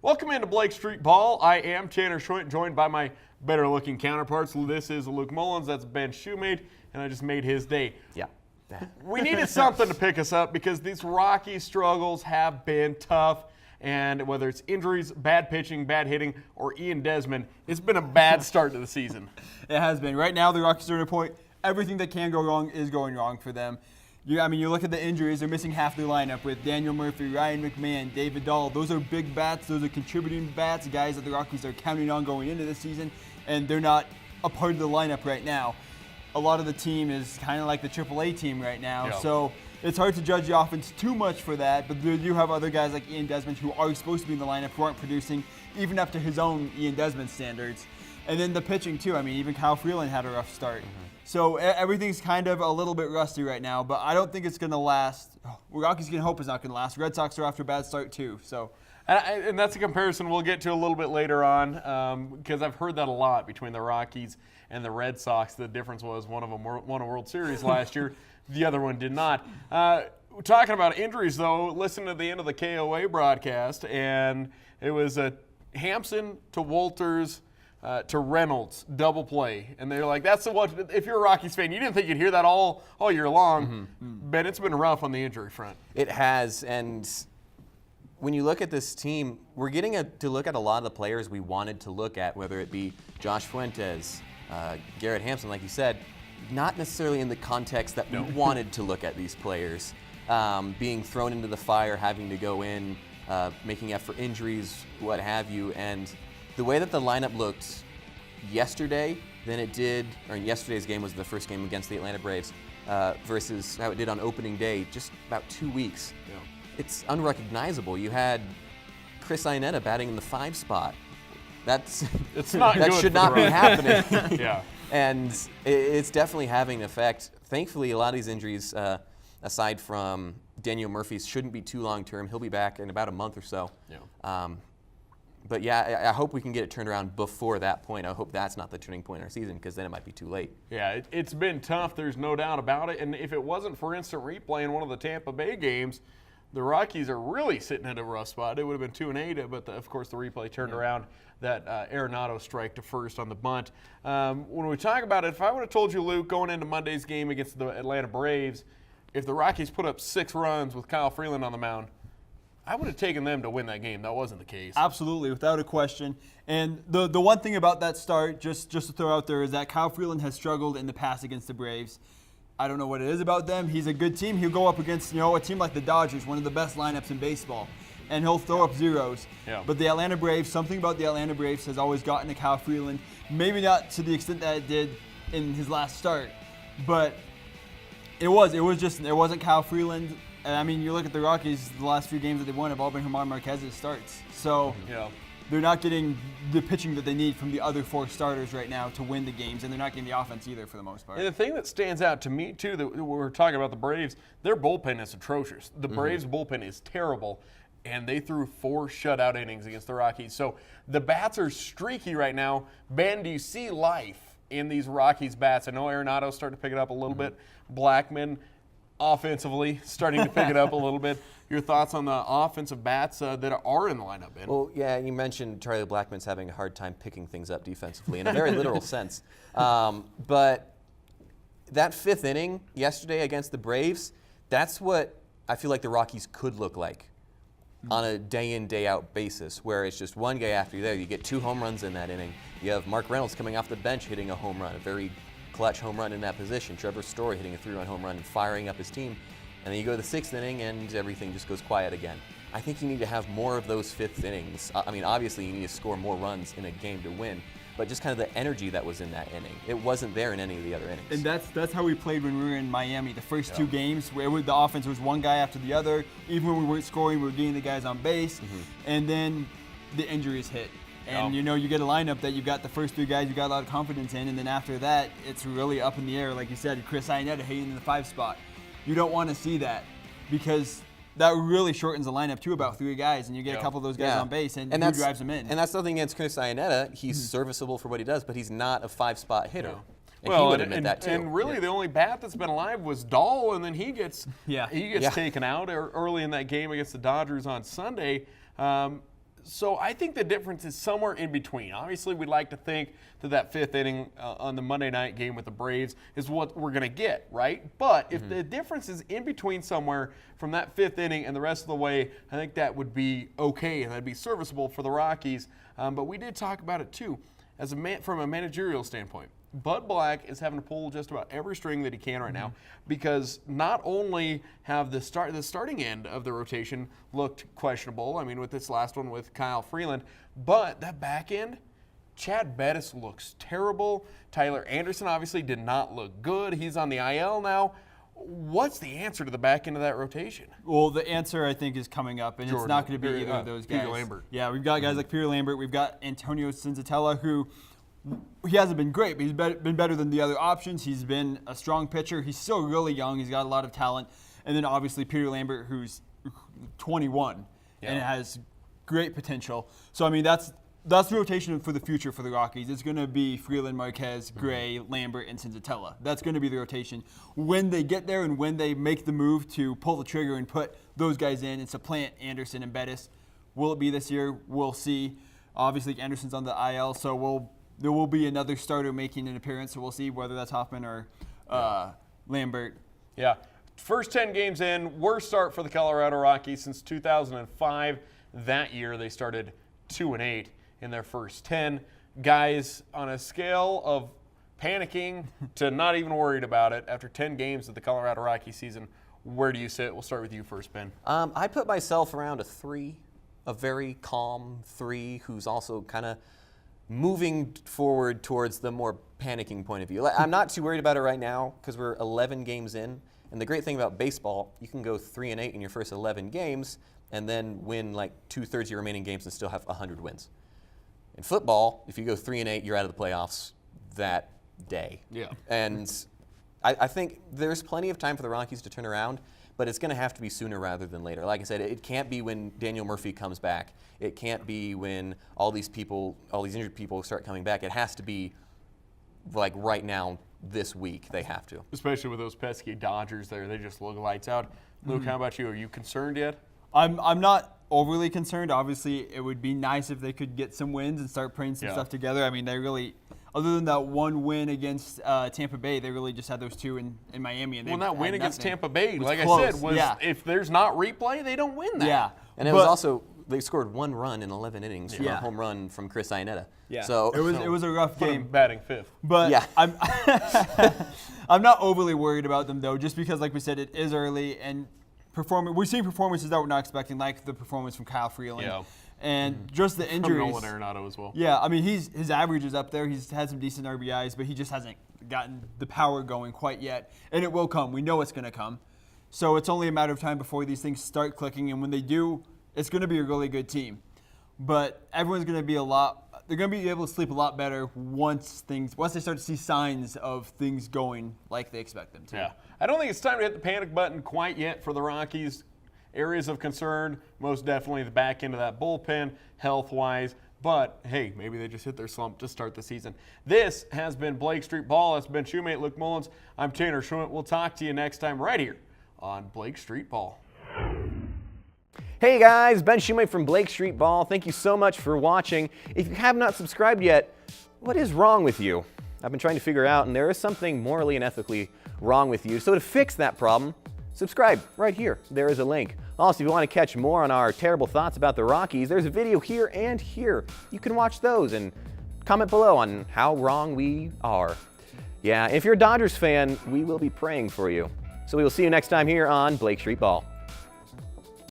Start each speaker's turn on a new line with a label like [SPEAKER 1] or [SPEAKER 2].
[SPEAKER 1] Welcome into Blake Street Ball. I am Tanner Schwint, joined by my better-looking counterparts. This is Luke Mullins, that's Ben Shoemade, and I just made his day.
[SPEAKER 2] Yeah.
[SPEAKER 1] We needed something to pick us up because these Rockies struggles have been tough, and whether it's injuries, bad pitching, bad hitting, or Ian Desmond, it's been a bad start to the season.
[SPEAKER 3] It has been. Right now, the Rockies are at a point, everything that can go wrong is going wrong for them. You look at the injuries, they're missing half their lineup with Daniel Murphy, Ryan McMahon, David Dahl. Those are big bats. Those are contributing bats, guys that the Rockies are counting on going into this season, and they're not a part of the lineup right now. A lot of the team is kind of like the AAA team right now, so it's hard to judge the offense too much for that, but you have other guys like Ian Desmond who are supposed to be in the lineup who aren't producing even up to his own Ian Desmond standards. And then the pitching too. I mean, even Kyle Freeland had a rough start. So everything's kind of a little bit rusty right now, but I don't think it's going to last. Rockies can hope it's not going to last. Red Sox are off to a bad start too. So,
[SPEAKER 1] and that's a comparison we'll get to a little bit later on because I've heard that a lot between the Rockies and the Red Sox. The difference was one of them won a World Series last year. The other one did not. Talking about injuries, though, listen to the end of the KOA broadcast, and it was a Hampson to Wolters to Reynolds double play, and they're like, "That's the one." If you're a Rockies fan, you didn't think you'd hear that all year long. Ben, it's been rough on the injury front.
[SPEAKER 2] It has, and when you look at this team, we're getting to look at a lot of the players we wanted to look at, whether it be Josh Fuentes, Garrett Hampson, like you said, not necessarily in the context that we wanted to look at these players, being thrown into the fire, having to go in, making up for injuries, what have you, and the way that the lineup looked yesterday than it did, or yesterday's game was the first game against the Atlanta Braves, versus how it did on opening day, just about 2 weeks.
[SPEAKER 1] Yeah.
[SPEAKER 2] It's unrecognizable. You had Chris Iannetta batting in the 5 spot. It's
[SPEAKER 1] not
[SPEAKER 2] that
[SPEAKER 1] good
[SPEAKER 2] should
[SPEAKER 1] for
[SPEAKER 2] not
[SPEAKER 1] the
[SPEAKER 2] be
[SPEAKER 1] Rockies.
[SPEAKER 2] happening.
[SPEAKER 1] Yeah.
[SPEAKER 2] And it's definitely having an effect. Thankfully, a lot of these injuries, aside from Daniel Murphy's, shouldn't be too long-term. He'll be back in about a month or so.
[SPEAKER 1] Yeah.
[SPEAKER 2] But yeah, I hope we can get it turned around before that point. I hope that's not the turning point in our season, because then it might be too late.
[SPEAKER 1] Yeah, it's been tough. There's no doubt about it. And if it wasn't for instant replay in one of the Tampa Bay games, the Rockies are really sitting at a rough spot. It would have been 2-8, but of course the replay turned around that Arenado strike to first on the bunt. When we talk about it, if I would have told you, Luke, going into Monday's game against the Atlanta Braves, if the Rockies put up 6 runs with Kyle Freeland on the mound, I would have taken them to win that game. That wasn't the case.
[SPEAKER 3] absolutely, without a question. And the one thing about that start, just to throw out there, is that Kyle Freeland has struggled in the past against the Braves. I don't know what it is about them. He's a good team. He'll go up against a team like the Dodgers, one of the best lineups in baseball, and he'll throw up zeros.
[SPEAKER 1] Yeah.
[SPEAKER 3] But the Atlanta Braves, something about the Atlanta Braves has always gotten to Kyle Freeland. Maybe not to the extent that it did in his last start, but it wasn't Kyle Freeland. And I mean, you look at the Rockies, the last few games that they've won have all been Germán Marquez's starts. So they're not getting the pitching that they need from the other 4 starters right now to win the games, and they're not getting the offense either for the most part.
[SPEAKER 1] And the thing that stands out to me, too, that we're talking about the Braves, their bullpen is atrocious. The Braves' bullpen is terrible, and they threw 4 shutout innings against the Rockies. So the bats are streaky right now. Ben, do you see life in these Rockies bats? I know Arenado's starting to pick it up a little bit. Blackman, offensively, starting to pick it up a little bit. Your thoughts on the offensive bats that are in the lineup, Ben?
[SPEAKER 2] Well, yeah, you mentioned Charlie Blackmon's having a hard time picking things up defensively in a very literal sense. But that 5th inning yesterday against the Braves, that's what I feel like the Rockies could look like on a day-in, day-out basis, where it's just one guy after you there. You get 2 home runs in that inning. You have Mark Reynolds coming off the bench hitting a home run, a very clutch home run in that position. Trevor Story hitting a 3-run home run and firing up his team. And then you go to the 6th inning and everything just goes quiet again. I think you need to have more of those 5th innings. I mean, obviously you need to score more runs in a game to win, but just kind of the energy that was in that inning. It wasn't there in any of the other innings.
[SPEAKER 3] And that's how we played when we were in Miami. The first 2 games, where the offense was one guy after the other. Even when we weren't scoring, we were getting the guys on base. And then the injuries hit. And you get a lineup that you've got the first 3 guys you got a lot of confidence in, and then after that, it's really up in the air. Like you said, Chris Iannetta hitting in the 5 spot. You don't want to see that, because that really shortens the lineup to about 3 guys, and you get a couple of those guys on base, and who drives them in.
[SPEAKER 2] And that's nothing against Chris Iannetta. He's serviceable for what he does, but he's not a 5-spot hitter.
[SPEAKER 1] Yeah.
[SPEAKER 2] And he would admit that too.
[SPEAKER 1] And really, the only bat that's been alive was Dahl, and then he gets taken out early in that game against the Dodgers on Sunday. So I think the difference is somewhere in between. Obviously, we'd like to think that fifth inning on the Monday night game with the Braves is what we're going to get, right? But if the difference is in between somewhere from that fifth inning and the rest of the way, I think that would be okay and that'd be serviceable for the Rockies. But we did talk about it too, from a managerial standpoint. Bud Black is having to pull just about every string that he can right now, because not only have the starting end of the rotation looked questionable, I mean with this last one with Kyle Freeland, but that back end, Chad Bettis looks terrible. Tyler Anderson obviously did not look good. He's on the IL now. What's the answer to the back end of that rotation?
[SPEAKER 3] Well, the answer I think is coming up, and it's not going to be either of those guys.
[SPEAKER 1] Peter Lambert.
[SPEAKER 3] Yeah, we've got guys like Peter Lambert. We've got Antonio Senzatella, who he hasn't been great, but he's been better than the other options. He's been a strong pitcher. He's still really young. He's got a lot of talent. And then obviously Peter Lambert, who's 21 and has great potential. So, I mean, that's the rotation for the future for the Rockies. It's going to be Freeland, Marquez, Gray, Lambert, and Senzatella. That's going to be the rotation. When they get there and when they make the move to pull the trigger and put those guys in and supplant Anderson and Bettis, will it be this year? We'll see. Obviously, Anderson's on the IL, so there will be another starter making an appearance, so we'll see whether that's Hoffman or Lambert.
[SPEAKER 1] Yeah. First 10 games in, worst start for the Colorado Rockies since 2005. That year, they started 2-8 in their first 10. Guys, on a scale of panicking to not even worried about it, after 10 games of the Colorado Rockies season, where do you sit? We'll start with you first, Ben.
[SPEAKER 2] I put myself around a 3, a very calm 3, who's also kind of moving forward towards the more panicking point of view. I'm not too worried about it right now because we're 11 games in. And the great thing about baseball, you can go 3-8 in your first 11 games and then win like 2/3 of your remaining games and still have 100 wins. In football, if you go 3-8, you're out of the playoffs that day.
[SPEAKER 1] Yeah.
[SPEAKER 2] And I think there's plenty of time for the Rockies to turn around, but it's going to have to be sooner rather than later. Like I said, it can't be when Daniel Murphy comes back. It can't be when all these injured people start coming back. It has to be like right now, this week, they have to.
[SPEAKER 1] Especially with those pesky Dodgers there. They just look lights out. Luke, how about you? Are you concerned yet?
[SPEAKER 3] I'm not overly concerned. Obviously, it would be nice if they could get some wins and start putting some stuff together. I mean, they really, other than that one win against Tampa Bay, they really just had those two in Miami. And
[SPEAKER 1] that win against Tampa Bay, like
[SPEAKER 3] close.
[SPEAKER 1] I said, if there's not replay, they don't win that.
[SPEAKER 3] Yeah.
[SPEAKER 2] And it was also, they scored 1 run in 11 innings from a home run from Chris Iannetta.
[SPEAKER 3] Yeah.
[SPEAKER 2] So
[SPEAKER 3] it was a rough game.
[SPEAKER 1] Batting fifth.
[SPEAKER 3] But I'm not overly worried about them, though, just because, like we said, it is early. And we're seeing performances that we're not expecting, like the performance from Kyle Freeland.
[SPEAKER 1] Yeah.
[SPEAKER 3] And just the injuries.
[SPEAKER 1] From Nolan Arenado as well.
[SPEAKER 3] Yeah, I mean, his average is up there. He's had some decent RBIs, but he just hasn't gotten the power going quite yet. And it will come. We know it's going to come. So it's only a matter of time before these things start clicking. And when they do, it's going to be a really good team. But everyone's going to be they're going to be able to sleep a lot better once they start to see signs of things going like they expect them to.
[SPEAKER 1] Yeah. I don't think it's time to hit the panic button quite yet for the Rockies. Areas of concern, most definitely the back end of that bullpen, health-wise. But, hey, maybe they just hit their slump to start the season. This has been Blake Street Ball. That's been Shoemate Luke Mullins. I'm Tanner Schwimmt. We'll talk to you next time right here on Blake Street Ball.
[SPEAKER 2] Hey guys, Ben Shoemate from Blake Street Ball. Thank you so much for watching. If you have not subscribed yet, what is wrong with you? I've been trying to figure out, and there is something morally and ethically wrong with you. So to fix that problem, subscribe right here. There is a link. Also, if you want to catch more on our terrible thoughts about the Rockies, there's a video here and here. You can watch those and comment below on how wrong we are. Yeah, if you're a Dodgers fan, we will be praying for you. So we will see you next time here on Blake Street Ball.